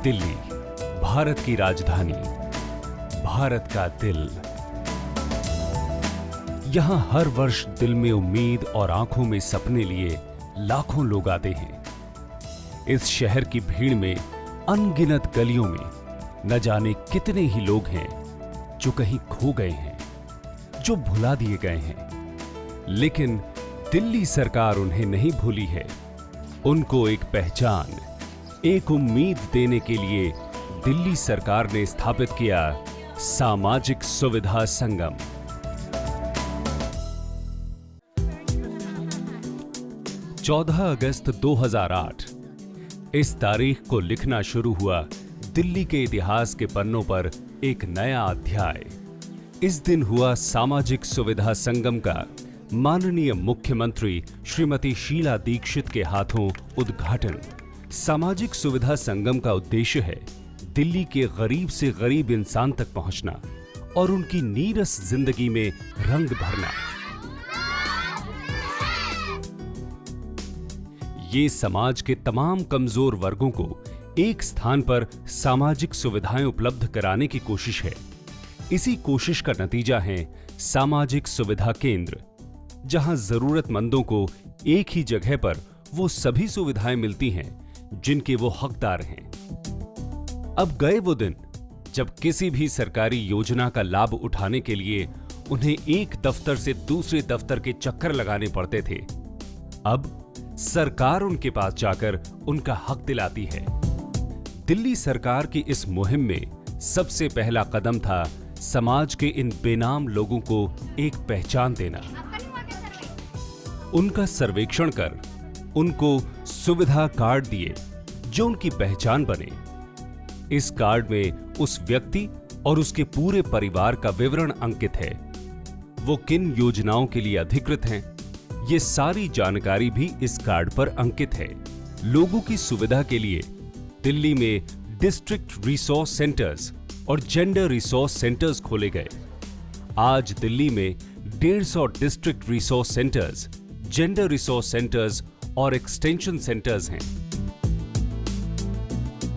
दिल्ली, भारत की राजधानी, भारत का दिल। यहां हर वर्ष दिल में उम्मीद और आंखों में सपने लिए लाखों लोग आते हैं। इस शहर की भीड़ में अनगिनत गलियों में न जाने कितने ही लोग हैं जो कहीं खो गए हैं, जो भुला दिए गए हैं। लेकिन दिल्ली सरकार उन्हें नहीं भूली है। उनको एक पहचान, एक उम्मीद देने के लिए दिल्ली सरकार ने स्थापित किया सामाजिक सुविधा संगम। चौदह अगस्त 2008 इस तारीख को लिखना शुरू हुआ दिल्ली के इतिहास के पन्नों पर एक नया अध्याय। इस दिन हुआ सामाजिक सुविधा संगम का माननीय मुख्यमंत्री श्रीमती शीला दीक्षित के हाथों उद्घाटन। सामाजिक सुविधा संगम का उद्देश्य है दिल्ली के गरीब से गरीब इंसान तक पहुंचना और उनकी नीरस जिंदगी में रंग भरना। ये समाज के तमाम कमजोर वर्गों को एक स्थान पर सामाजिक सुविधाएं उपलब्ध कराने की कोशिश है। इसी कोशिश का नतीजा है सामाजिक सुविधा केंद्र, जहां जरूरतमंदों को एक ही जगह पर वो सभी सुविधाएं मिलती हैं जिनके वो हकदार हैं। अब गए वो दिन जब किसी भी सरकारी योजना का लाभ उठाने के लिए उन्हें एक दफ्तर से दूसरे दफ्तर के चक्कर लगाने पड़ते थे। अब सरकार उनके पास जाकर उनका हक दिलाती है। दिल्ली सरकार की इस मुहिम में सबसे पहला कदम था समाज के इन बेनाम लोगों को एक पहचान देना। उनका सर्वेक्षण कर उनको सुविधा कार्ड दिए जो उनकी पहचान बने। इस कार्ड में उस व्यक्ति और उसके पूरे परिवार का विवरण अंकित है। वो किन योजनाओं के लिए अधिकृत हैं, ये सारी जानकारी भी इस कार्ड पर अंकित है। लोगों की सुविधा के लिए दिल्ली में डिस्ट्रिक्ट रिसोर्स सेंटर्स और जेंडर रिसोर्स सेंटर्स खोले गए। आज दिल्ली में 150 district resource centres, gender resource centres और एक्सटेंशन सेंटर्स हैं।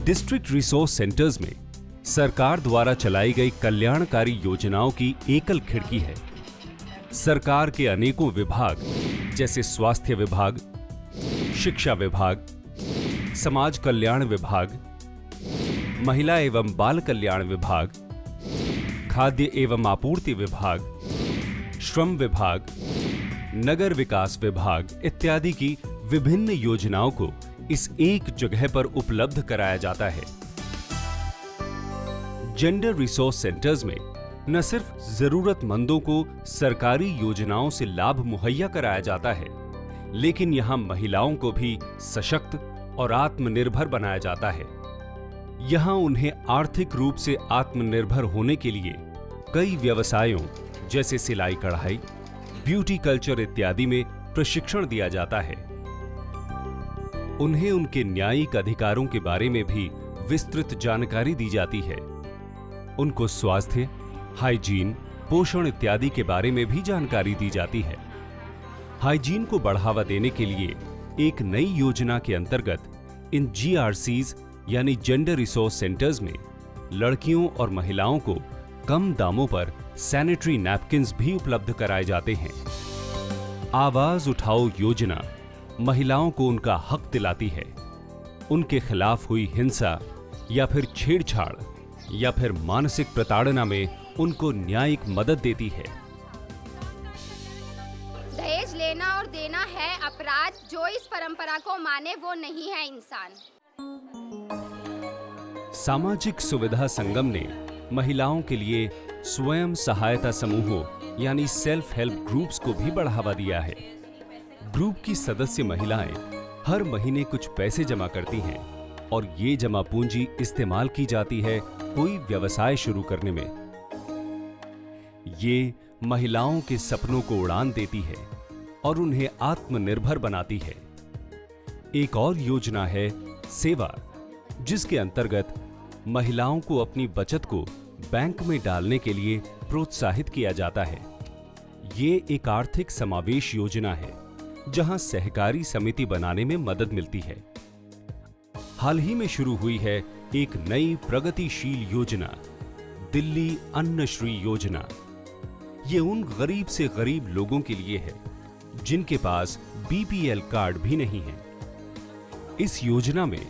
डिस्ट्रिक्ट रिसोर्स सेंटर्स में सरकार द्वारा चलाई गई कल्याणकारी योजनाओं की एकल खिड़की है। सरकार के अनेकों विभाग जैसे स्वास्थ्य विभाग, शिक्षा विभाग, समाज कल्याण विभाग, महिला एवं बाल कल्याण विभाग, खाद्य एवं आपूर्ति विभाग, श्रम विभाग, नगर विकास विभाग इत्यादि की विभिन्न योजनाओं को इस एक जगह पर उपलब्ध कराया जाता है। जेंडर रिसोर्स सेंटर्स में न सिर्फ जरूरतमंदों को सरकारी योजनाओं से लाभ मुहैया कराया जाता है, लेकिन यहां महिलाओं को भी सशक्त और आत्मनिर्भर बनाया जाता है। यहां उन्हें आर्थिक रूप से आत्मनिर्भर होने के लिए कई व्यवसायों जैसे सिलाई कढ़ाई, ब्यूटी कल्चर इत्यादि में प्रशिक्षण दिया जाता है। उन्हें उनके न्यायिक अधिकारों के बारे में भी विस्तृत जानकारी दी जाती है। उनको स्वास्थ्य, हाइजीन, पोषण इत्यादि के बारे में भी जानकारी दी जाती है। हाइजीन को बढ़ावा देने के लिए एक नई योजना के अंतर्गत इन जीआरसीज यानी जेंडर रिसोर्स सेंटर्स में लड़कियों और महिलाओं को कम दामों पर सैनिटरी नैपकिन्स भी उपलब्ध कराए जाते हैं। आवाज उठाओ योजना महिलाओं को उनका हक दिलाती है। उनके खिलाफ हुई हिंसा या फिर छेड़छाड़ या फिर मानसिक प्रताड़ना में उनको न्यायिक मदद देती है। दहेज लेना और देना है अपराध, जो इस परंपरा को माने वो नहीं है इंसान। सामाजिक सुविधा संगम ने महिलाओं के लिए स्वयं सहायता समूहों यानी सेल्फ हेल्प ग्रुप्स को भी बढ़ावा दिया है। ग्रुप की सदस्य महिलाएं हर महीने कुछ पैसे जमा करती हैं और ये जमा पूंजी इस्तेमाल की जाती है कोई व्यवसाय शुरू करने में। ये महिलाओं के सपनों को उड़ान देती है और उन्हें आत्मनिर्भर बनाती है। एक और योजना है सेवा, जिसके अंतर्गत महिलाओं को अपनी बचत को बैंक में डालने के लिए प्रोत्साहित किया जाता है। ये एक आर्थिक समावेश योजना है जहां सहकारी समिति बनाने में मदद मिलती है। हाल ही में शुरू हुई है एक नई प्रगतिशील योजना, दिल्ली अन्नश्री योजना। ये उन गरीब से गरीब लोगों के लिए है जिनके पास बीपीएल कार्ड भी नहीं है। इस योजना में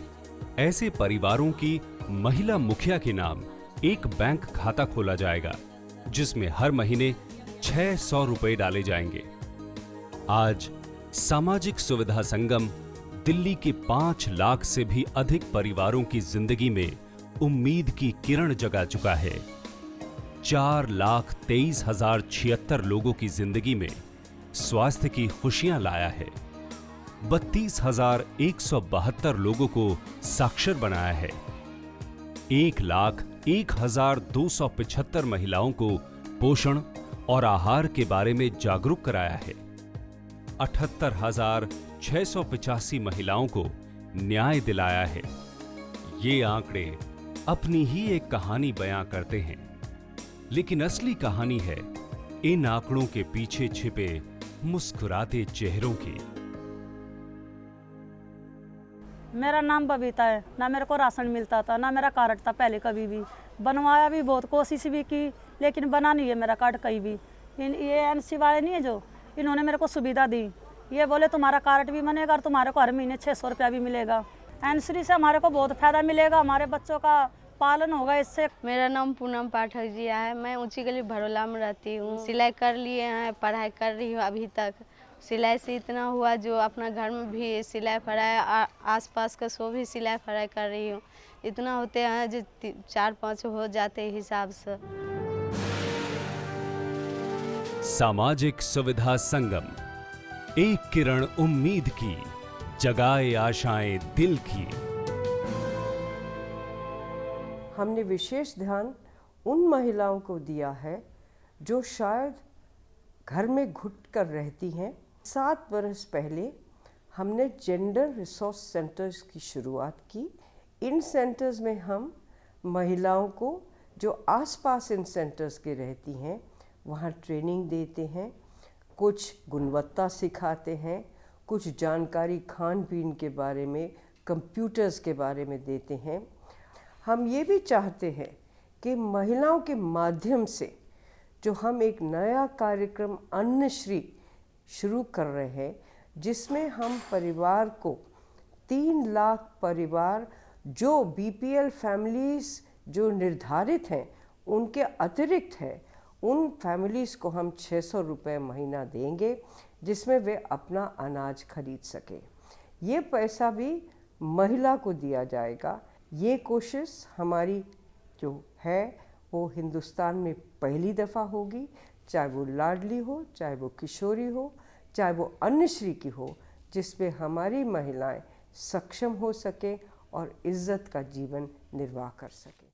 ऐसे परिवारों की महिला मुखिया के नाम एक बैंक खाता खोला जाएगा, जिसमें हर महीने 600 रुपए डाले जाएंगे। आज सामाजिक सुविधा संगम दिल्ली के 5 लाख से भी अधिक परिवारों की जिंदगी में उम्मीद की किरण जगा चुका है। 4,23,076 लोगों की जिंदगी में स्वास्थ्य की खुशियां लाया है। 32,172 लोगों को साक्षर बनाया है। 1,01,275 महिलाओं को पोषण और आहार के बारे में जागरूक कराया है। 78,685 महिलाओं को न्याय दिलाया है। ये आंकड़े अपनी ही एक कहानी बयां करते हैं, लेकिन असली कहानी है इन आंकड़ों के पीछे छिपे मुस्कुराते चेहरों की। मेरा नाम बबीता है। ना मेरे को राशन मिलता था, ना मेरा कार्ड था पहले कभी भी। बनवाया भी, बहुत कोशिश भी की, लेकिन बना नहीं है मेरा कार्ड कहीं भी। ये एनसी वाले नहीं है जो, इन्होंने मेरे को सुविधा दी। ये बोले तुम्हारा कार्ड भी बनेगा और तुम्हारे को हर महीने 600 रुपया भी मिलेगा। एनसी से हमारे को बहुत फायदा मिलेगा, हमारे बच्चों का पालन होगा इससे। मेरा नाम पूनम पाठक जिया है। मैं ऊंची गली भरोला में रहती हूँ। सिलाई कर लिए हैं, पढ़ाई कर रही हूँ अभी तक। सिलाई से इतना हुआ जो अपना घर में भी सिलाई फराई, आसपास का सो भी सिलाई फराई कर रही हूँ। इतना होते हैं जो 4-5 हो जाते हिसाब से। सामाजिक सुविधा संगम, एक किरण उम्मीद की, जगाए आशाएं दिल की। हमने विशेष ध्यान उन महिलाओं को दिया है जो शायद घर में घुट कर रहती हैं। 7 बरस पहले हमने जेंडर रिसोर्स सेंटर्स की शुरुआत की। इन सेंटर्स में हम महिलाओं को जो आसपास इन सेंटर्स के रहती हैं वहाँ ट्रेनिंग देते हैं, कुछ गुणवत्ता सिखाते हैं, कुछ जानकारी खान पीन के बारे में, कंप्यूटर्स के बारे में देते हैं। हम ये भी चाहते हैं कि महिलाओं के माध्यम से जो हम एक नया कार्यक्रम अन्नश्री शुरू कर रहे हैं, जिसमें हम परिवार को 3 लाख परिवार जो बीपीएल फैमिलीज़ जो निर्धारित हैं उनके अतिरिक्त है, उन फैमिलीज़ को हम 600 रुपये महीना देंगे, जिसमें वे अपना अनाज खरीद सकें। ये पैसा भी महिला को दिया जाएगा। ये कोशिश हमारी जो है वो हिंदुस्तान में पहली दफ़ा होगी, चाहे वो लाडली हो, चाहे वो किशोरी हो, चाहे वो अन्नश्री की हो, जिसमें हमारी महिलाएं सक्षम हो सके और इज्जत का जीवन निर्वाह कर सकें।